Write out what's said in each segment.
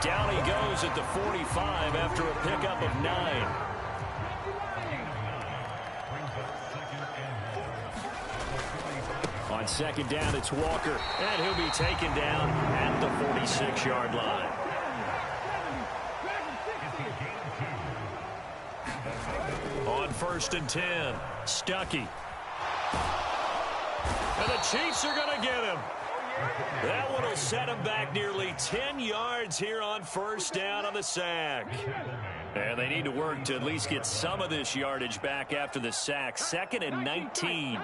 Down he goes at the 45 after a pickup of 9. On second down, it's Walker, and he'll be taken down at the 46-yard line. On 1st and 10, Stuckey. And the Chiefs are going to get him. That one will set him back nearly 10 yards here on 1st down on the sack. And they need to work to at least get some of this yardage back after the sack. 2nd and 19.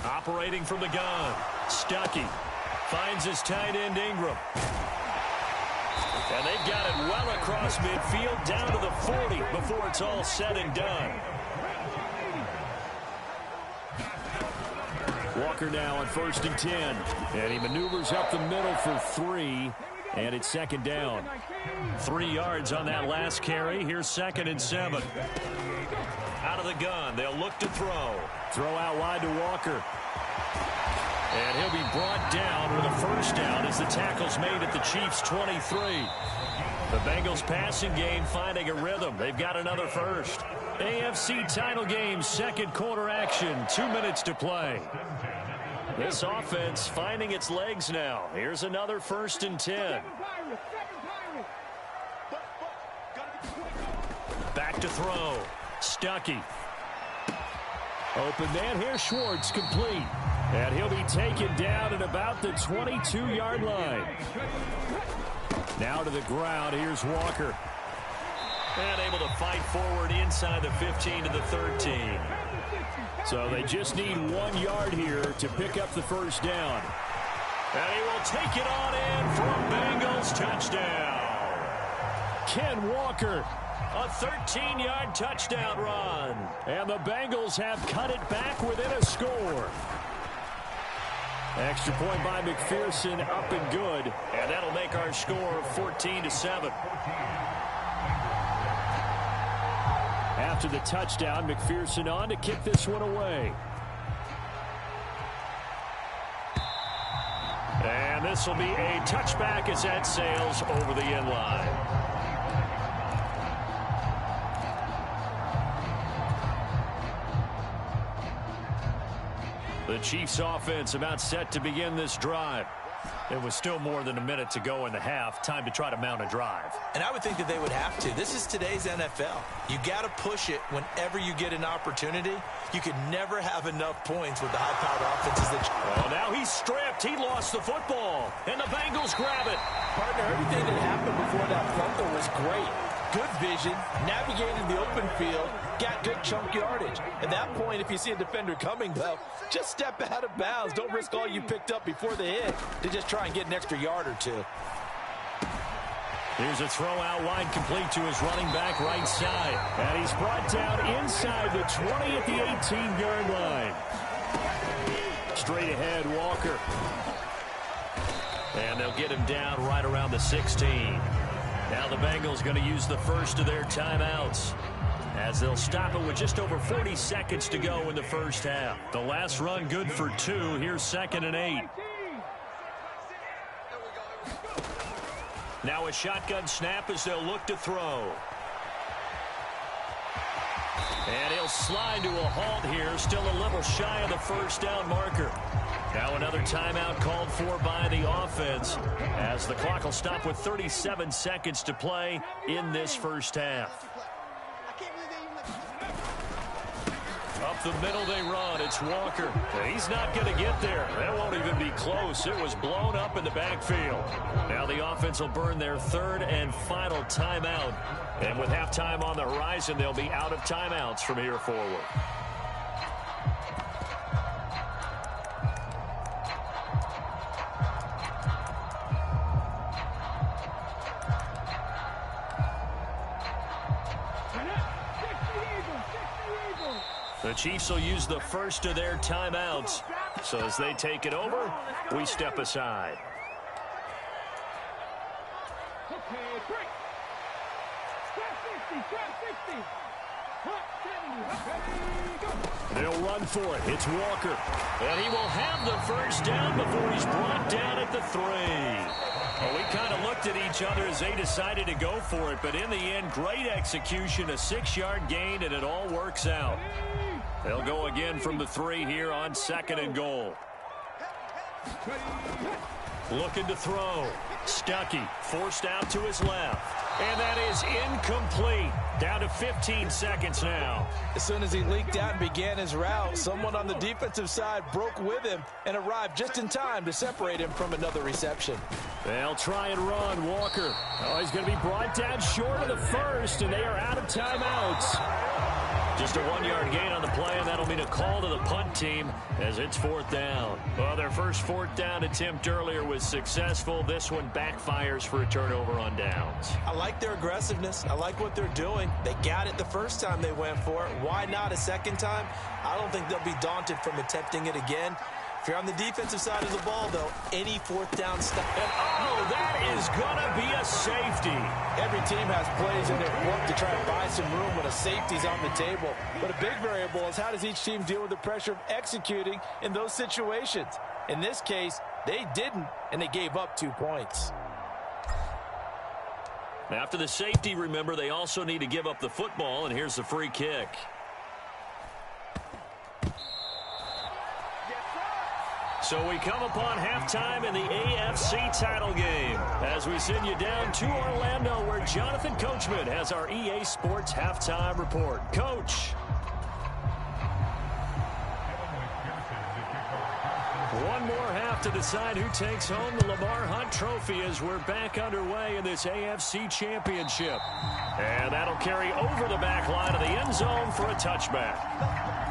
Operating from the gun, Stuckey finds his tight end Ingram. And they've got it well across midfield down to the 40 before it's all said and done. Walker now on 1st and 10. And he maneuvers up the middle for 3. And it's 2nd down. 3 yards on that last carry. Here's 2nd and 7. Out of the gun, they'll look to throw. Throw out wide to Walker. And he'll be brought down with a 1st down as the tackle's made at the Chiefs' 23. The Bengals passing game finding a rhythm. They've got another 1st. AFC title game, 2nd quarter action. 2 minutes to play. This offense finding its legs now. Here's another 1st and 10. Back to throw. Stuckey. Open man. Here's Schwartz, complete. And he'll be taken down at about the 22-yard line. Now to the ground. Here's Walker. And able to fight forward inside the 15 to the 13. So they just need 1 yard here to pick up the 1st down. And he will take it on in for a Bengals touchdown. Ken Walker, a 13-yard touchdown run. And the Bengals have cut it back within a score. Extra point by McPherson, up and good. And that'll make our score 14-7. After the touchdown, McPherson on to kick this one away. And this will be a touchback as that sails over the end line. The Chiefs offense about set to begin this drive. It was still more than a minute to go in the half. Time to try to mount a drive. And I would think that they would have to. This is today's NFL. You got to push it whenever you get an opportunity. You could never have enough points with the high-powered offenses. Well, now he's stripped. He lost the football. And the Bengals grab it. Partner, everything that happened before that fumble was great. Good vision, navigated the open field, got good chunk yardage. At that point, if you see a defender coming, though, just step out of bounds. Don't risk all you picked up before the hit to just try and get an extra yard or two. Here's a throw out wide, complete to his running back right side. And he's brought down inside the 20 at the 18-yard line. Straight ahead, Walker. And they'll get him down right around the 16. Now the Bengals going to use the 1st of their timeouts as they'll stop it with just over 40 seconds to go in the 1st half. The last run good for 2. Here's 2nd and 8. Now a shotgun snap as they'll look to throw. And he'll slide to a halt here, still a little shy of the 1st down marker. Now another timeout called for by the offense as the clock will stop with 37 seconds to play in this 1st half. Up the middle they run. It's Walker. He's not going to get there. That won't even be close. It was blown up in the backfield. Now the offense will burn their 3rd and final timeout. And with halftime on the horizon, they'll be out of timeouts from here forward. The Chiefs will use the 1st of their timeouts. So as they take it over, we step aside. They'll run for it. It's Walker. And he will have the first down before he's brought down at the 3. Well, we kind of looked at each other as they decided to go for it, but in the end, great execution, a 6-yard gain, and it all works out. They'll go again from the 3 here on 2nd and goal. Looking to throw. Stuckey forced out to his left. And that is incomplete. Down to 15 seconds now. As soon as he leaked out and began his route, someone on the defensive side broke with him and arrived just in time to separate him from another reception. They'll try and run. Walker. Oh, he's going to be brought down short of the first, and they are out of timeouts. Just a 1-yard gain on the play, and that'll mean a call to the punt team as it's 4th down. Well, their first 4th down attempt earlier was successful. This one backfires for a turnover on downs. I like their aggressiveness. I like what they're doing. They got it the first time they went for it. Why not a second time? I don't think they'll be daunted from attempting it again. If you're on the defensive side of the ball, though, any 4th down stop. And that is going to be a safety. Every team has plays in their book to try to buy some room when a safety's on the table. But a big variable is how does each team deal with the pressure of executing in those situations. In this case, they didn't, and they gave up 2 points. After the safety, remember, they also need to give up the football, and here's the free kick. So we come upon halftime in the AFC title game as we send you down to Orlando where Jonathan Coachman has our EA Sports halftime report. Coach. One more half to decide who takes home the Lamar Hunt Trophy as we're back underway in this AFC Championship. And that'll carry over the back line of the end zone for a touchback.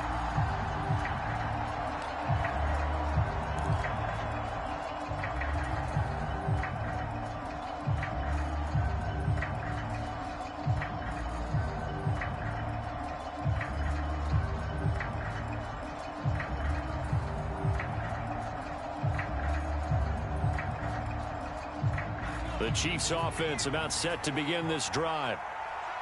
The Chiefs offense about set to begin this drive.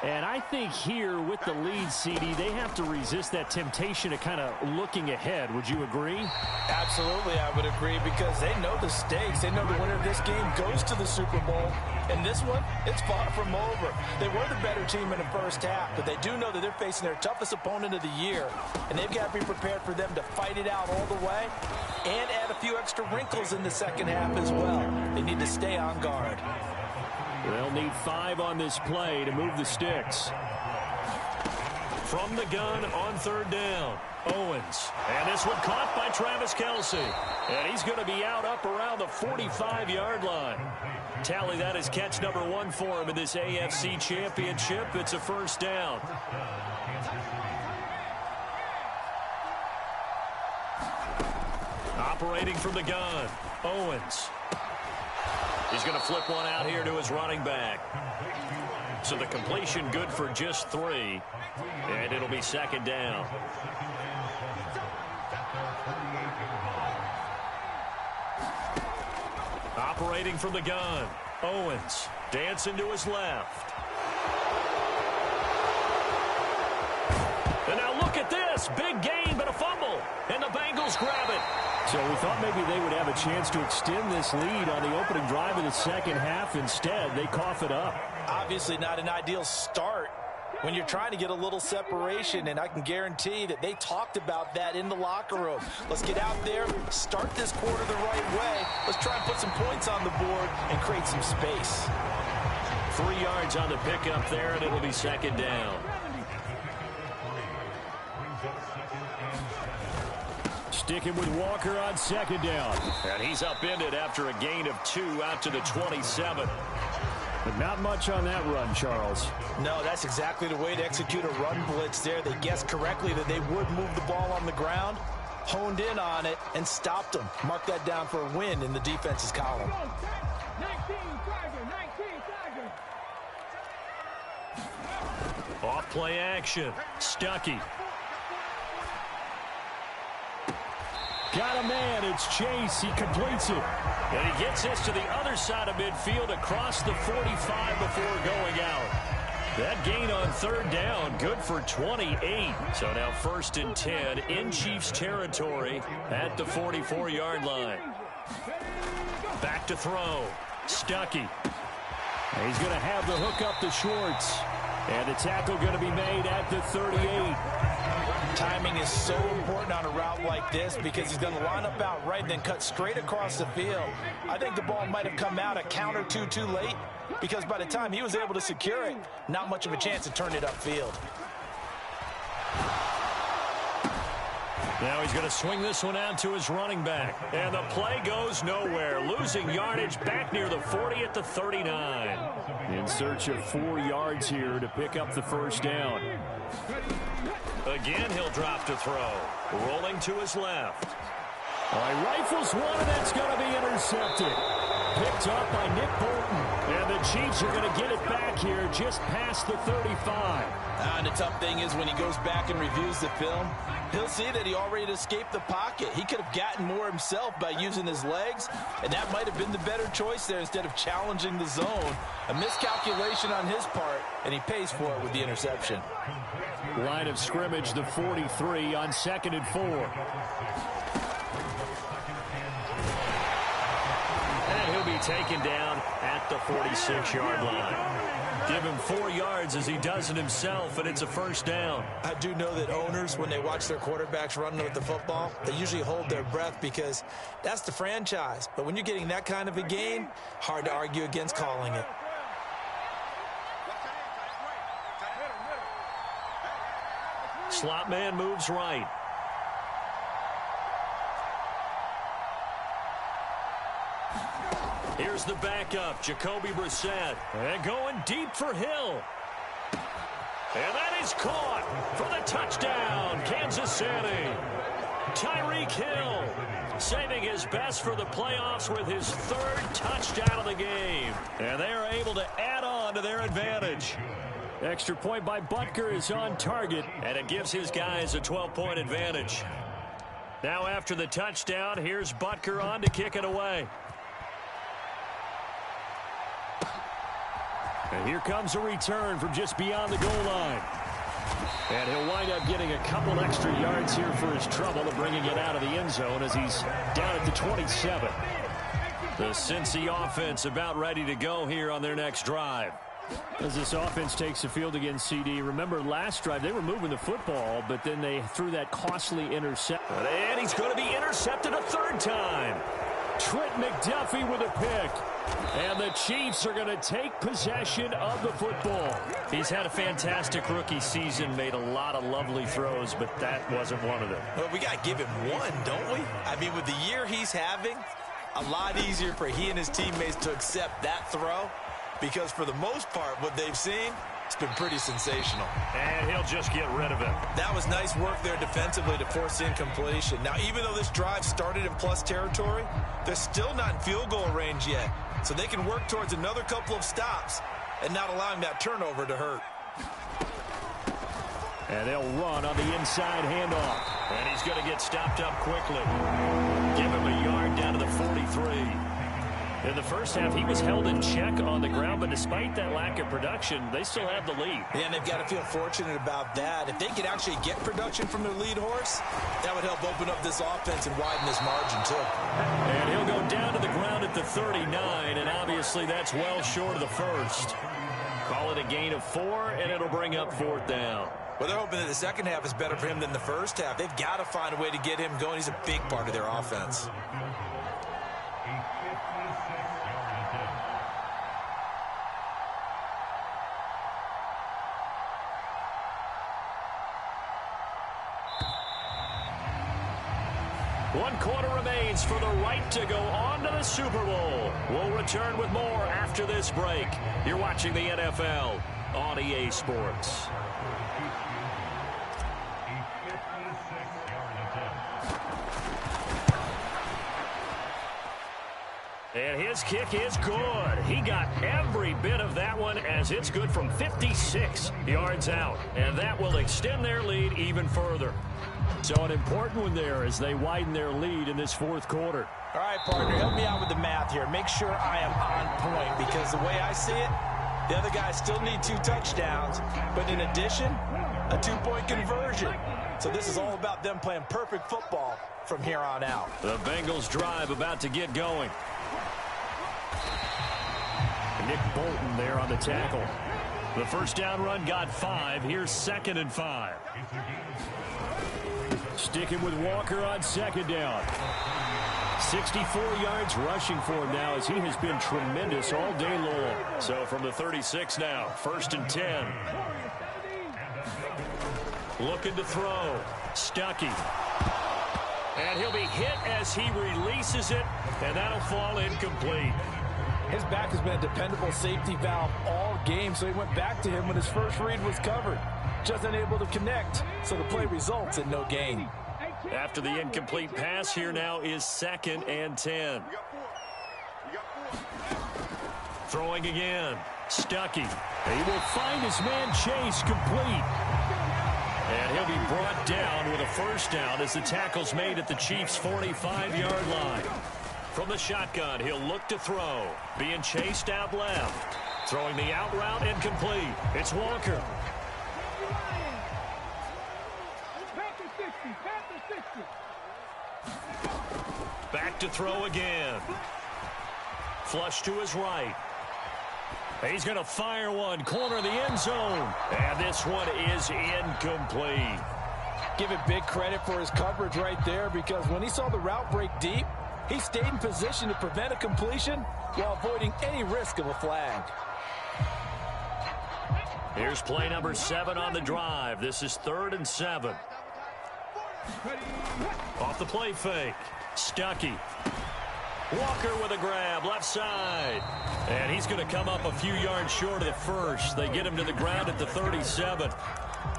And I think here with the lead, CD, they have to resist that temptation of kind of looking ahead. Would you agree? Absolutely, I would agree because they know the stakes. They know the winner of this game goes to the Super Bowl. And this one, it's far from over. They were the better team in the first half, but they do know that they're facing their toughest opponent of the year. And they've got to be prepared for them to fight it out all the way and add a few extra wrinkles in the second half as well. They need to stay on guard. They'll need 5 on this play to move the sticks. From the gun on 3rd down, Owens. And this one caught by Travis Kelce. And he's going to be out up around the 45-yard line. Tally that as catch number 1 for him in this AFC Championship. It's a 1st down. Operating from the gun, Owens. He's going to flip one out here to his running back. So the completion good for just 3. And it'll be 2nd down. Operating from the gun, Owens. Dancing to his left. And now look at this. Big gain, but a fumble. And the Bengals grab it. So we thought maybe they would have a chance to extend this lead on the opening drive of the second half. Instead, they cough it up. Obviously not an ideal start when you're trying to get a little separation, and I can guarantee that they talked about that in the locker room. Let's get out there, start this quarter the right way. Let's try and put some points on the board and create some space. 3 yards on the pickup there, and it'll be 2nd down. Sticking with Walker on 2nd down. And he's upended after a gain of 2 out to the 27. But not much on that run, Charles. No, that's exactly the way to execute a run blitz there. They guessed correctly that they would move the ball on the ground, honed in on it, and stopped them. Mark that down for a win in the defense's column. 19, Off play action. Stuckey. Got a man. It's Chase. He completes it. And he gets this to the other side of midfield across the 45 before going out. That gain on third down, good for 28. So now 1st and 10 in Chiefs territory at the 44-yard line. Back to throw. Stuckey. He's going to have the hook up to Schwartz. And the tackle going to be made at the 38. Timing is so important on a route like this because he's going to line up out right and then cut straight across the field. I think the ball might have come out a count or two too late because by the time he was able to secure it, not much of a chance to turn it upfield. Now he's going to swing this one out to his running back. And the play goes nowhere. Losing yardage back near the 40 at the 39. In search of 4 yards here to pick up the first down. Again, he'll drop to throw. Rolling to his left. All right, rifles one, and that's going to be intercepted. Picked up by Nick Bolton. And the Chiefs are going to get it back here just past the 35. And the tough thing is when he goes back and reviews the film, he'll see that he already escaped the pocket. He could have gotten more himself by using his legs, and that might have been the better choice there instead of challenging the zone. A miscalculation on his part, and he pays for it with the interception. Line of scrimmage, the 43 on 2nd and 4. And he'll be taken down at the 46-yard line. Give him 4 yards as he does it himself, and it's a first down. I do know that owners, when they watch their quarterbacks running with the football, they usually hold their breath because that's the franchise. But when you're getting that kind of a gain, hard to argue against calling it. Slot man moves right. Here's the backup, Jacoby Brissett. And going deep for Hill. And that is caught for the touchdown, Kansas City. Tyreek Hill saving his best for the playoffs with his 3rd touchdown of the game. And they are able to add on to their advantage. Extra point by Butker is on target. And it gives his guys a 12-point advantage. Now after the touchdown, here's Butker on to kick it away. And here comes a return from just beyond the goal line. And he'll wind up getting a couple extra yards here for his trouble of bringing it out of the end zone as he's down at the 27. The Cincy offense about ready to go here on their next drive. As this offense takes the field against CD, remember last drive they were moving the football, but then they threw that costly interception. And he's going to be intercepted a 3rd time. Trent McDuffie with a pick. And the Chiefs are going to take possession of the football. He's had a fantastic rookie season, made a lot of lovely throws, but that wasn't one of them. Well, we got to give him one, don't we? I mean, with the year he's having, a lot easier for he and his teammates to accept that throw because for the most part, what they've seen, it's been pretty sensational. And he'll just get rid of it. That was nice work there defensively to force incompletion. Now, even though this drive started in plus territory, they're still not in field goal range yet. So they can work towards another couple of stops and not allowing that turnover to hurt. And they'll run on the inside handoff. And he's going to get stopped up quickly. Give him a yard down to the 43. In the first half, he was held in check on the ground, but despite that lack of production, they still have the lead. And they've got to feel fortunate about that. If they could actually get production from their lead horse, that would help open up this offense and widen this margin, too. And he'll go down to the ground at the 39, and obviously that's well short of the first. Call it a gain of 4, and it'll bring up 4th down. Well, they're hoping that the second half is better for him than the first half. They've got to find a way to get him going. He's a big part of their offense. One quarter remains for the right to go on to the Super Bowl. We'll return with more after this break. You're watching the NFL on EA Sports. And his kick is good. He got every bit of that one as it's good from 56 yards out. And that will extend their lead even further. So an important one there as they widen their lead in this 4th quarter. All right, partner, help me out with the math here. Make sure I am on point because the way I see it, The other guys still need 2 touchdowns, but in addition, a 2-point conversion. So this is all about them playing perfect football from here on out. The Bengals drive about to get going. Nick Bolton there on the tackle. The first down run got 5. Here's 2nd and 5. Sticking with Walker on 2nd down. 64 yards rushing for him now as he has been tremendous all day long. So from the 36 now, 1st and 10. Looking to throw. Stuckey. And he'll be hit as he releases it, and that'll fall incomplete. His back has been a dependable safety valve all game, so he went back to him when his first read was covered. Just unable to connect, so the play results in no gain. After the incomplete pass, here now is 2nd and 10. Throwing again. Stuckey. He will find his man Chase complete. And he'll be brought down with a first down as the tackle's made at the Chiefs' 45-yard line. From the shotgun, he'll look to throw. Being chased out left. Throwing the out route incomplete. It's Walker. Back to throw again. Flush to his right. He's going to fire one. Corner of the end zone. And this one is incomplete. Give it big credit for his coverage right there, because when he saw the route break deep, he stayed in position to prevent a completion while avoiding any risk of a flag. Here's play number 7 on the drive. This is 3rd and 7. Off the play fake. Stuckey. Walker with a grab, left side. And he's going to come up a few yards short of the first. They get him to the ground at the 37.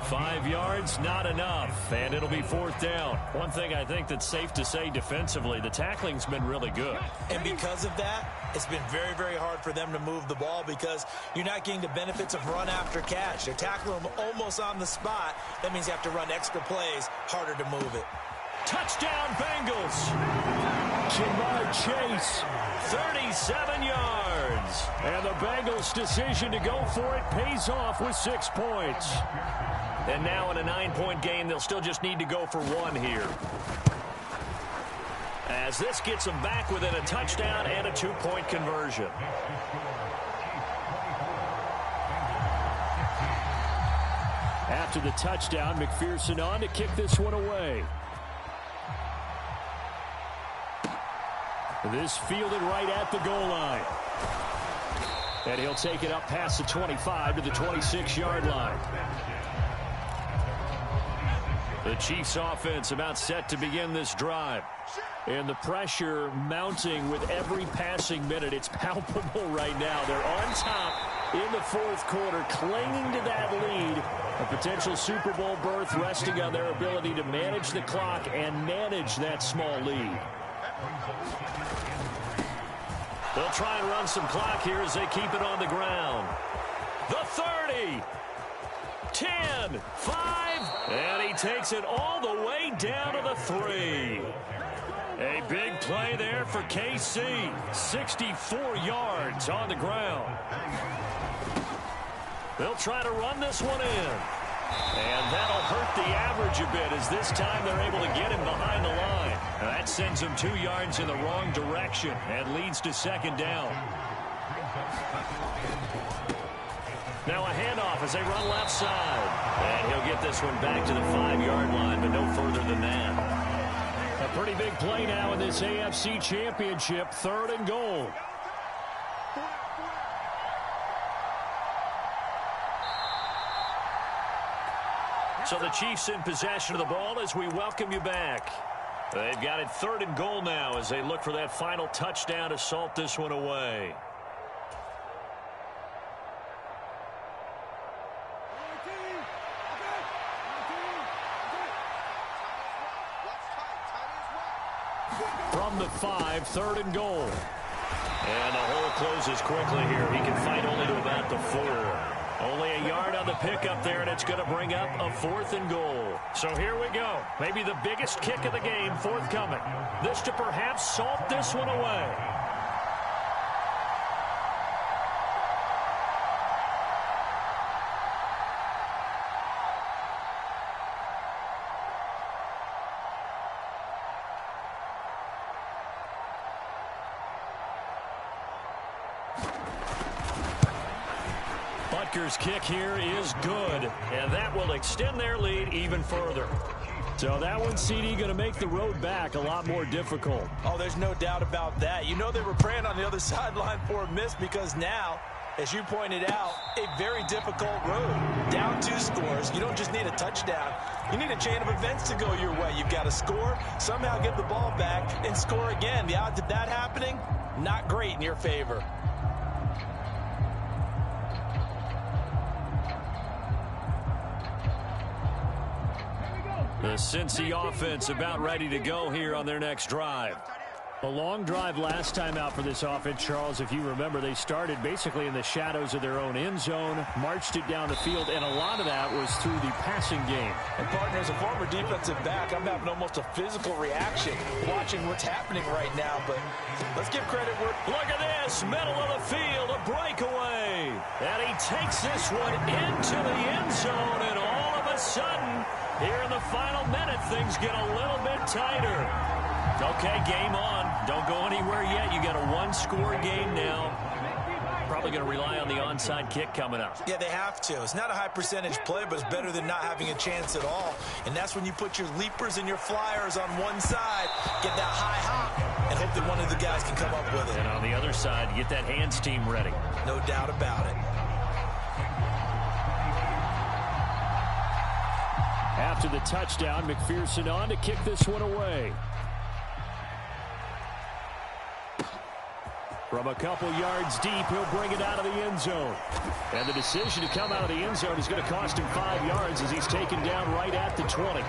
5 yards, not enough, and it'll be 4th down. One thing I think that's safe to say defensively, the tackling's been really good. And because of that, it's been very, very hard for them to move the ball because you're not getting the benefits of run after catch. They're tackling them almost on the spot. That means you have to run extra plays, harder to move it. Touchdown, Bengals. Jamar Chase, 37 yards. And the Bengals' decision to go for it pays off with 6 points. And now in a 9-point game, they'll still just need to go for 1 here. As this gets them back within a touchdown and a 2-point conversion. After the touchdown, McPherson on to kick this one away. This fielded right at the goal line. And he'll take it up past the 25 to the 26-yard line. The Chiefs offense about set to begin this drive. And the pressure mounting with every passing minute. It's palpable right now. They're on top in the 4th quarter, clinging to that lead. A potential Super Bowl berth resting on their ability to manage the clock and manage that small lead. They'll try and run some clock here as they keep it on the ground. The 30. 10, 5, and he takes it all the way down to the 3. A big play there for KC. 64 yards on the ground. They'll try to run this one in. And that'll hurt the average a bit as this time they're able to get him behind the line. And that sends him 2 yards in the wrong direction and leads to 2nd down. Now a handoff as they run left side. And he'll get this one back to the 5-yard line, but no further than that. A pretty big play now in this AFC Championship. 3rd and goal. So the Chiefs in possession of the ball as we welcome you back. They've got it 3rd and goal now as they look for that final touchdown to salt this one away. From the 5, 3rd and goal. And the hole closes quickly here. He can fight only to about the 4. Only a yard on the pickup there, and it's going to bring up a 4th and goal. So here we go. Maybe the biggest kick of the game forthcoming. This to perhaps salt this one away. Packers' kick here is good, and that will extend their lead even further. So that one, CD, going to make the road back a lot more difficult. Oh, there's no doubt about that. You know they were praying on the other sideline for a miss because now, as you pointed out, a very difficult road. Down 2 scores. You don't just need a touchdown. You need a chain of events to go your way. You've got to score, somehow get the ball back, and score again. The odds of that happening, not great in your favor. The Cincy offense about ready to go here on their next drive. A long drive last time out for this offense, Charles. If you remember, they started basically in the shadows of their own end zone, marched it down the field, and a lot of that was through the passing game. And, partner, as a former defensive back, I'm having almost a physical reaction watching what's happening right now. But let's give credit where... Look at this, middle of the field, a breakaway. And he takes this one into the end zone, and all of a sudden, here in the final minute, things get a little bit tighter. Okay, game on. Don't go anywhere yet. You got a 1-score game now. Probably going to rely on the onside kick coming up. Yeah, they have to. It's not a high percentage play, but it's better than not having a chance at all. And that's when you put your leapers and your flyers on one side, get that high hop, and hope that one of the guys can come up with it. And on the other side, get that hands team ready. No doubt about it. After the touchdown, McPherson on to kick this one away. From a couple yards deep, he'll bring it out of the end zone. And the decision to come out of the end zone is going to cost him 5 yards as he's taken down right at the 20.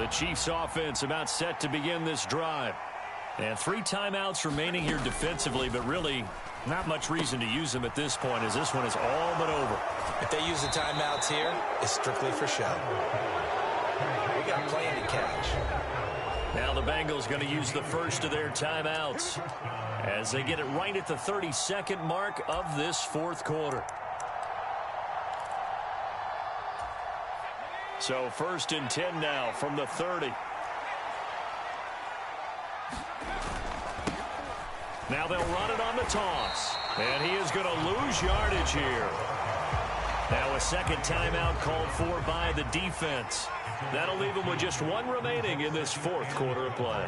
The Chiefs offense about set to begin this drive. And 3 timeouts remaining here defensively, but really not much reason to use them at this point as this one is all but over. If they use the timeouts here, it's strictly for show. We got plenty to catch. Now the Bengals going to use the first of their timeouts as they get it right at the 32nd mark of this 4th quarter. So 1st and 10 now from the 30. Now they'll run it on the toss. And he is going to lose yardage here. Now a second timeout called for by the defense. That'll leave him with just 1 remaining in this 4th quarter of play.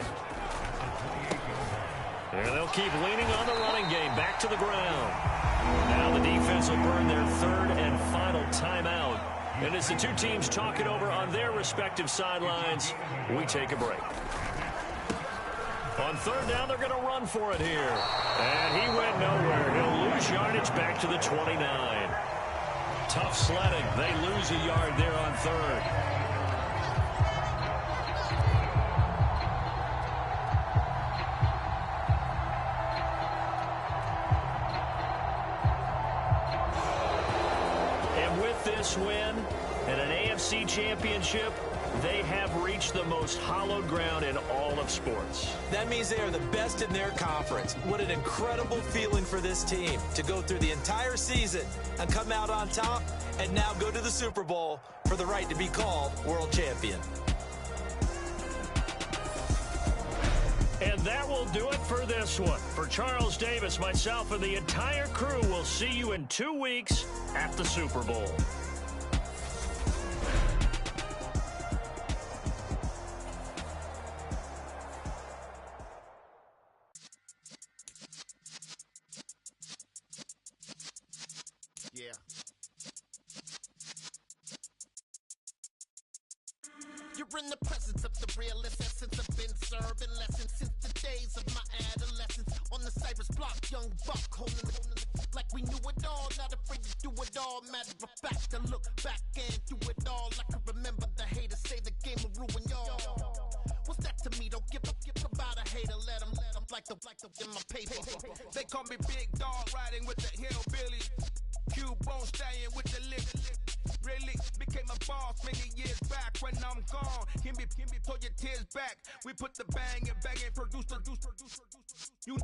And they'll keep leaning on the running game back to the ground. Now the defense will burn their 3rd and final timeout. And as the 2 teams talk it over on their respective sidelines, we take a break. On 3rd down, they're going to run for it here. And he went nowhere. He'll lose yardage back to the 29. Tough sledding. They lose a yard there on 3rd. This win and an AFC championship, they have reached the most hallowed ground in all of sports. That means they are the best in their conference. What an incredible feeling for this team to go through the entire season and come out on top and now go to the Super Bowl for the right to be called world champion. And that will do it for this one. For Charles Davis, myself, and the entire crew, we'll see you in 2 weeks at the Super Bowl. Yeah. You're in the presence of the realest essence. I've been serving lessons since the days of my adolescence. On the Cypress block, young buck holding the like we knew it all, not afraid to do it all. Matter of fact, to look back and do it all. I can remember the haters say the game will ruin y'all. What's that to me? Don't give about a hater. Let them like the in my paper. They call me Big Dog, riding with the hillbillies. Q-Bone staying with the lick. Really became a boss many years back. When I'm gone, can be pull your tears back. We put the bang and produce. You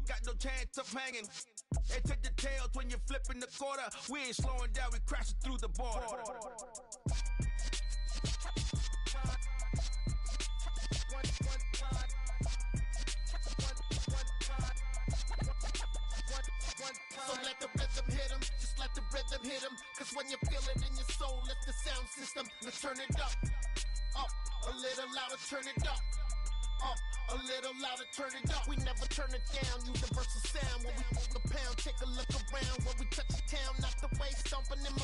got no chance of hanging. And take the tails when you're flipping the quarter. We ain't slowing down, we crashing through the border. So let the rhythm hit him, just let the rhythm hit him. Cause when you feel it in your soul, lift the sound system. Now turn it up, a little louder, turn it up. A little louder, turn it up. We never turn it down, universal sound. When we move the pound, take a look around. When we touch the town, knock the waves stomping in my